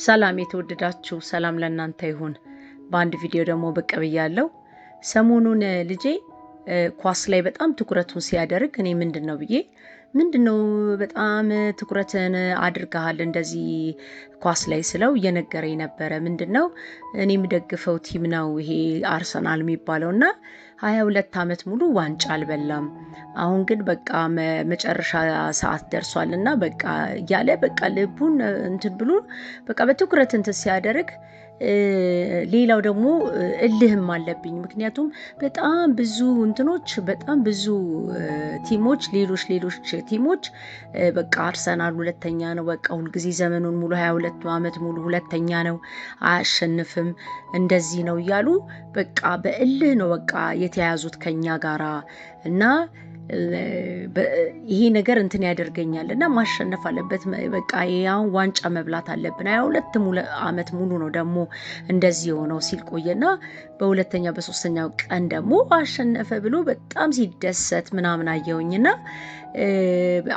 ሰላም የተወደዳችሁ ሰላም ለእናንተ ይሁን። በአንድ ቪዲዮ ደግሞ ብቅ ብያለሁ። ሰሞኑን ልጄ ኳስ ላይ በጣም ትኩረቱን ሲያደርግ እኔ ምንድነው ብዬ ምንድነው በጣም ትኩረትን አድርገሃል እንደዚህ ኳስ ላይ ስለው እየነገረኝ ነበረ። ምንድነው እኔ የምደግፈው ቲም ነው ይሄ አርሰናል የሚባለውና 22 ዓመት ሙሉ ዋንጫ አልበላም። አሁን ግን በቃ መጨረሻ ሰዓት ደርሷልና በቃ ያለ በቃ ልቡን እንትን ብሎ በቃ በትኩረት እንትን ሲያደርግ ሌላው ደግሞ እልህም አለብኝ። ምክንያቱም በጣም ብዙ እንትኖች በጣም ብዙ ቲሞች ሌሎች ቲሞች በቃ አርሰናል ሁለተኛ ነው፣ በቃ ሁልጊዜ ዘመኑን ሙሉ 22 ዓመት ሙሉ ሁለተኛ ነው፣ አያሸንፍም፣ እንደዚህ ነው እያሉ በቃ በእልህ ነው በቃ የተያዙት ከኛ ጋራ እና ይሄ ነገር እንትን ያደርገኛል እና ማሸነፍ አለበት በቃ ያውን ዋንጫ መብላት አለብን። 22 ዓመት ሙሉ ነው ደግሞ እንደዚህ ሆነው ሲል ቆየና በሁለተኛ በሶስተኛው ቀን ደግሞ አሸነፈ ብሎ በጣም ሲደሰት ምናምን አየውኝና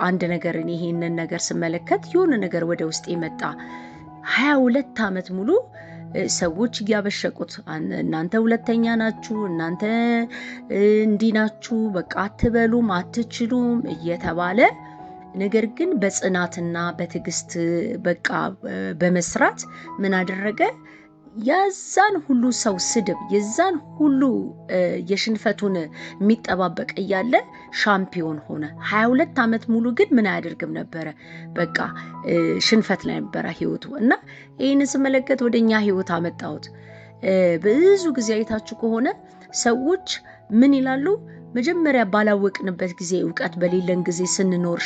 አንድ ነገር ይሄንን ነገር ስመለከት የሆነ ነገር ወደ ውስጥ መጣ። 22 ዓመት ሙሉ ሰዎች እያበሸቁት እናንተ ሁለተኛ ናችሁ፣ እናንተ እንዲህ ናችሁ፣ በቃ አትበሉም፣ አትችሉም እየተባለ ነገር ግን በጽናትና በትዕግስት በቃ በመስራት ምን አደረገ? የዛን ሁሉ ሰው ስድብ የዛን ሁሉ የሽንፈቱን የሚጠባበቅ እያለ ሻምፒዮን ሆነ። 22 ዓመት ሙሉ ግን ምን አያደርግም ነበረ? በቃ ሽንፈት ላይ ነበረ ህይወቱ። እና ይህን ስመለከት ወደኛ ህይወት አመጣሁት። ብዙ ጊዜ አይታችሁ ከሆነ ሰዎች ምን ይላሉ? መጀመሪያ ባላወቅንበት ጊዜ እውቀት በሌለን ጊዜ ስንኖር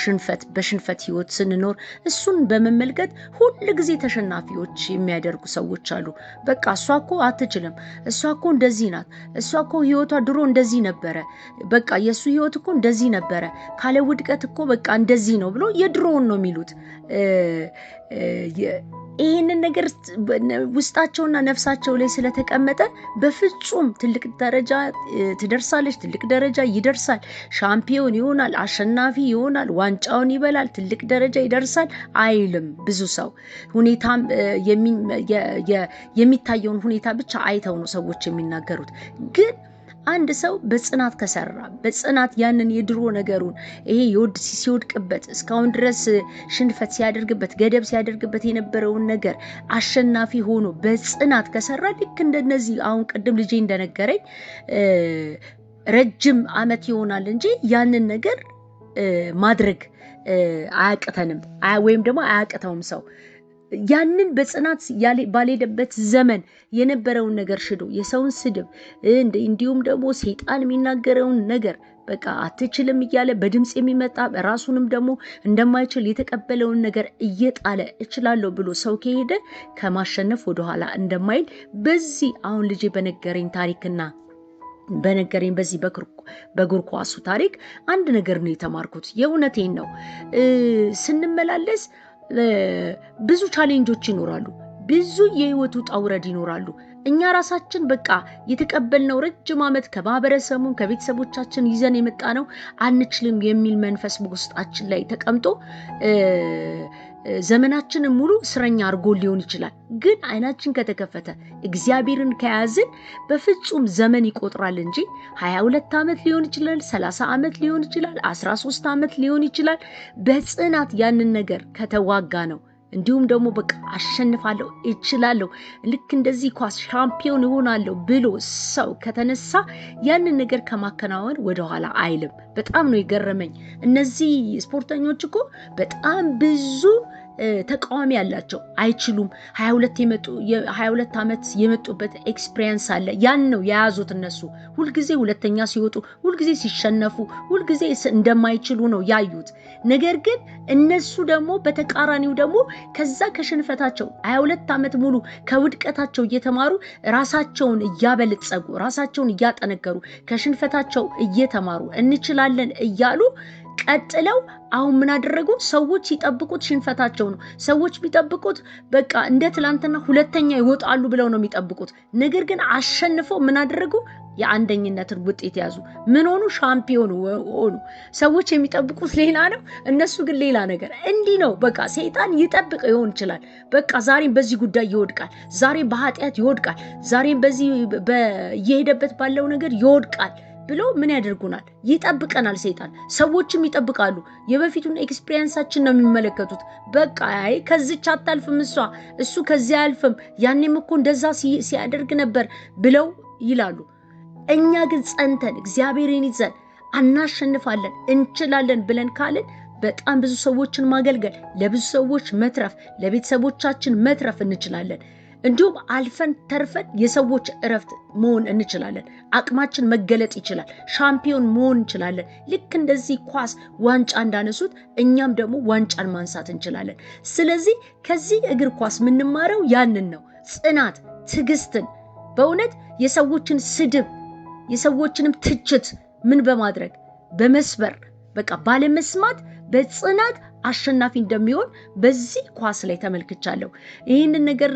በሽንፈት ህይወት ስንኖር እሱን በመመልከት ሁል ጊዜ ተሸናፊዎች የሚያደርጉ ሰዎች አሉ። በቃ እሷ እኮ አትችልም፣ እሷ እኮ እንደዚህ ናት፣ እሷ እኮ ህይወቷ ድሮ እንደዚህ ነበረ፣ በቃ የእሱ ህይወት እኮ እንደዚህ ነበረ፣ ካለ ውድቀት እኮ በቃ እንደዚህ ነው ብሎ የድሮውን ነው የሚሉት። ይህንን ነገር ውስጣቸውና ነፍሳቸው ላይ ስለተቀመጠ በፍጹም ትልቅ ደረጃ ትደርሳለች፣ ትልቅ ደረጃ ይደርሳል፣ ሻምፒዮን ይሆናል፣ አሸናፊ ይሆናል፣ ዋንጫውን ይበላል፣ ትልቅ ደረጃ ይደርሳል አይልም። ብዙ ሰው ሁኔታም የሚታየውን ሁኔታ ብቻ አይተው ነው ሰዎች የሚናገሩት። ግን አንድ ሰው በጽናት ከሰራ በጽናት ያንን የድሮ ነገሩን ይሄ ሲወድቅበት እስካሁን ድረስ ሽንፈት ሲያደርግበት ገደብ ሲያደርግበት የነበረውን ነገር አሸናፊ ሆኖ በጽናት ከሰራ ልክ እንደነዚህ አሁን ቅድም ልጄ እንደነገረኝ ረጅም ዓመት ይሆናል እንጂ ያንን ነገር ማድረግ አያቅተንም ወይም ደግሞ አያቅተውም ሰው ያንን በጽናት ባልሄደበት ዘመን የነበረውን ነገር ሽዶ የሰውን ስድብ እንዲሁም ደግሞ ሰይጣን የሚናገረውን ነገር በቃ አትችልም እያለ በድምፅ የሚመጣ ራሱንም ደግሞ እንደማይችል የተቀበለውን ነገር እየጣለ እችላለሁ ብሎ ሰው ከሄደ ከማሸነፍ ወደኋላ እንደማይል በዚህ አሁን ልጄ በነገረኝ ታሪክና በነገረኝ በዚህ በእግር ኳሱ ታሪክ አንድ ነገር ነው የተማርኩት። የእውነቴን ነው። ስንመላለስ ብዙ ቻሌንጆች ይኖራሉ፣ ብዙ የህይወት ውጣ ውረድ ይኖራሉ። እኛ ራሳችን በቃ የተቀበልነው ረጅም ዓመት ከማህበረሰቡም ከቤተሰቦቻችን ይዘን የመጣ ነው አንችልም የሚል መንፈስ በውስጣችን ላይ ተቀምጦ ዘመናችንን ሙሉ እስረኛ አድርጎ ሊሆን ይችላል። ግን አይናችን ከተከፈተ እግዚአብሔርን ከያዝን በፍጹም ዘመን ይቆጥራል እንጂ 22 ዓመት ሊሆን ይችላል፣ 30 ዓመት ሊሆን ይችላል፣ 13 ዓመት ሊሆን ይችላል። በጽናት ያንን ነገር ከተዋጋ ነው እንዲሁም ደግሞ በቃ አሸንፋለሁ እችላለሁ ልክ እንደዚህ ኳስ ሻምፒዮን እሆናለሁ ብሎ ሰው ከተነሳ ያንን ነገር ከማከናወን ወደኋላ አይልም። በጣም ነው የገረመኝ። እነዚህ ስፖርተኞች እኮ በጣም ብዙ ተቃዋሚ ያላቸው አይችሉም። 22 ዓመት የመጡበት ኤክስፒሪየንስ አለ። ያን ነው የያዙት እነሱ። ሁልጊዜ ሁለተኛ ሲወጡ፣ ሁልጊዜ ሲሸነፉ፣ ሁልጊዜ እንደማይችሉ ነው ያዩት። ነገር ግን እነሱ ደግሞ በተቃራኒው ደግሞ ከዛ ከሽንፈታቸው 22 ዓመት ሙሉ ከውድቀታቸው እየተማሩ ራሳቸውን እያበለጸጉ ራሳቸውን እያጠነከሩ ከሽንፈታቸው እየተማሩ እንችላለን እያሉ ቀጥለው አሁን ምን አደረጉ? ሰዎች ሲጠብቁት ሽንፈታቸው ነው። ሰዎች ቢጠብቁት በቃ እንደ ትላንትና ሁለተኛ ይወጣሉ ብለው ነው የሚጠብቁት። ነገር ግን አሸንፈው ምን አደረጉ? የአንደኝነትን ውጤት ያዙ። ምን ሆኑ? ሻምፒዮን ሆኑ። ሰዎች የሚጠብቁት ሌላ ነው፣ እነሱ ግን ሌላ ነገር። እንዲህ ነው በቃ። ሰይጣን ይጠብቅ ይሆን ይችላል። በቃ ዛሬም በዚህ ጉዳይ ይወድቃል፣ ዛሬም በኃጢአት ይወድቃል፣ ዛሬም በዚህ እየሄደበት ባለው ነገር ይወድቃል ብሎ ምን ያደርጉናል? ይጠብቀናል ሰይጣን። ሰዎችም ይጠብቃሉ። የበፊቱን ኤክስፒሪየንሳችን ነው የሚመለከቱት። በቃ አይ ከዚች አታልፍም እሱ ከዚህ አያልፍም፣ ያኔም እኮ እንደዛ ሲያደርግ ነበር ብለው ይላሉ። እኛ ግን ጸንተን እግዚአብሔርን ይዘን እናሸንፋለን እንችላለን ብለን ካልን በጣም ብዙ ሰዎችን ማገልገል፣ ለብዙ ሰዎች መትረፍ፣ ለቤተሰቦቻችን መትረፍ እንችላለን። እንዲሁም አልፈን ተርፈን የሰዎች እረፍት መሆን እንችላለን። አቅማችን መገለጥ ይችላል። ሻምፒዮን መሆን እንችላለን። ልክ እንደዚህ ኳስ ዋንጫ እንዳነሱት እኛም ደግሞ ዋንጫን ማንሳት እንችላለን። ስለዚህ ከዚህ እግር ኳስ የምንማረው ያንን ነው፣ ጽናት፣ ትዕግስትን። በእውነት የሰዎችን ስድብ የሰዎችንም ትችት ምን በማድረግ በመስበር በቃ ባለመስማት በጽናት አሸናፊ እንደሚሆን በዚህ ኳስ ላይ ተመልክቻለሁ። ይህንን ነገር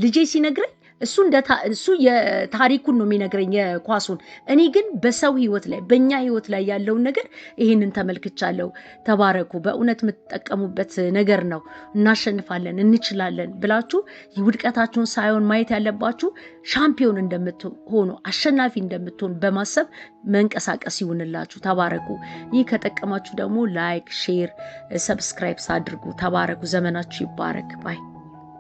ልጄ ሲነግረኝ እሱ የታሪኩን ነው የሚነግረኝ የኳሱን። እኔ ግን በሰው ህይወት ላይ በእኛ ህይወት ላይ ያለውን ነገር ይህንን ተመልክቻለሁ። ተባረኩ። በእውነት የምትጠቀሙበት ነገር ነው። እናሸንፋለን እንችላለን ብላችሁ ውድቀታችሁን ሳይሆን ማየት ያለባችሁ ሻምፒዮን እንደምትሆኑ አሸናፊ እንደምትሆኑ በማሰብ መንቀሳቀስ ይሁንላችሁ። ተባረኩ። ይህ ከጠቀማችሁ ደግሞ ላይክ፣ ሼር፣ ሰብስክራይብ አድርጉ። ተባረኩ። ዘመናችሁ ይባረክ ባይ